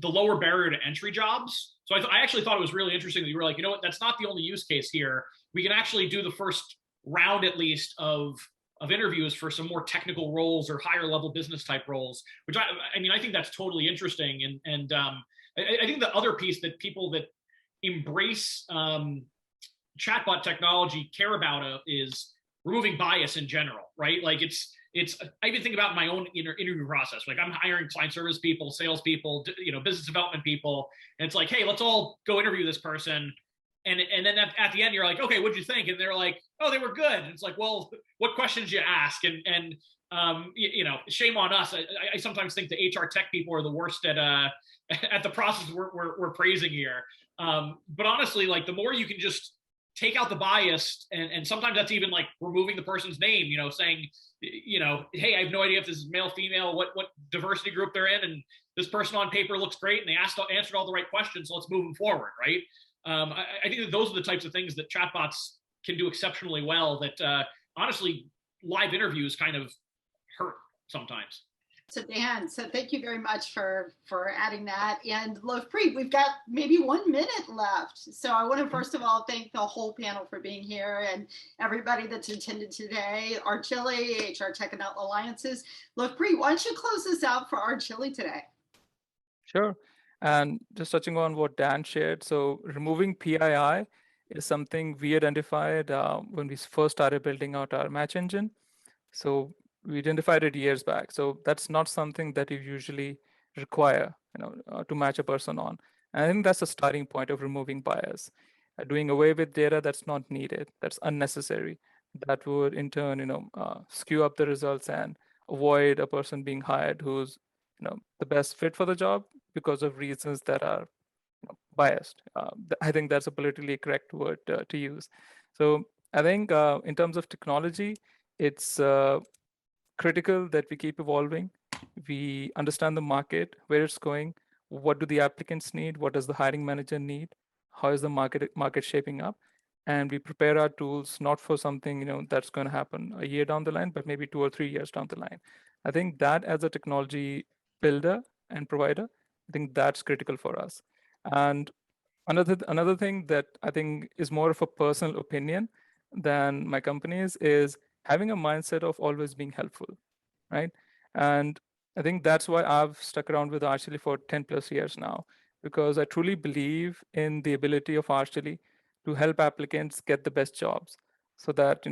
lower barrier to entry jobs. So I actually thought it was really interesting that you were like, what, that's not the only use case here. We can actually do the first round at least of interviews for some more technical roles or higher level business type roles, which I mean, I think that's totally interesting. And I think the other piece that people that embrace chatbot technology care about is removing bias in general, right? Like I even think about my own interview process. Like I'm hiring client service people, sales people, business development people. And it's like, hey, let's all go interview this person. And then at the end, you're like, okay, what'd you think? And they're like, oh, they were good. And it's like, well, what questions you ask? And shame on us. I sometimes think the HR tech people are the worst at the process we're praising here. But honestly, like the more you can just take out the bias, and sometimes that's even like removing the person's name, saying, hey, I have no idea if this is male, female, what diversity group they're in, and this person on paper looks great, and they answered all the right questions, so let's move them forward, right? I think that those are the types of things that chatbots can do exceptionally well that honestly, live interviews kind of hurt sometimes. So Dan, so thank you very much for adding that. And LOVEPREET, we've got maybe 1 minute left. So I want to first of all thank the whole panel for being here and everybody that's attended today. RChilli, HR Tech and Alliances. LOVEPREET, why don't you close this out for RChilli today? Sure. And just touching on what Dan shared, so removing PII is something we identified when we first started building out our match engine. So we identified it years back. So that's not something that you usually require, to match a person on. And I think that's the starting point of removing bias. Doing away with data that's not needed, that's unnecessary, that would in turn, skew up the results and avoid a person being hired who's, the best fit for the job because of reasons that are biased. I think that's a politically correct word to use. So I think in terms of technology, it's critical that we keep evolving. We understand the market, where it's going, what do the applicants need, what does the hiring manager need, how is the market shaping up, and we prepare our tools not for something that's going to happen a year down the line, but maybe 2 or 3 years down the line. I think that as a technology builder and provider, I think that's critical for us. And another thing that I think is more of a personal opinion than my company's is having a mindset of always being helpful, right? And I think that's why I've stuck around with RChilli for 10 plus years now, because I truly believe in the ability of RChilli to help applicants get the best jobs, so that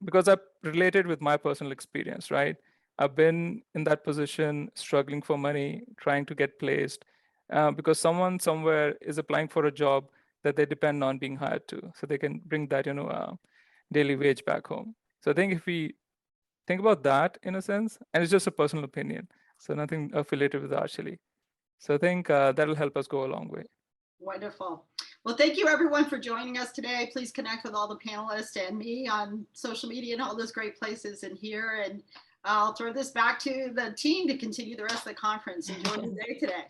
because I've related with my personal experience, right? I've been in that position, struggling for money, trying to get placed, because someone somewhere is applying for a job that they depend on being hired to, so they can bring that daily wage back home. So I think if we think about that in a sense, and it's just a personal opinion, so nothing affiliated with RChilli. So I think that'll help us go a long way. Wonderful. Well, thank you everyone for joining us today. Please connect with all the panelists and me on social media and all those great places in here. And I'll throw this back to the team to continue the rest of the conference. Enjoy the day today.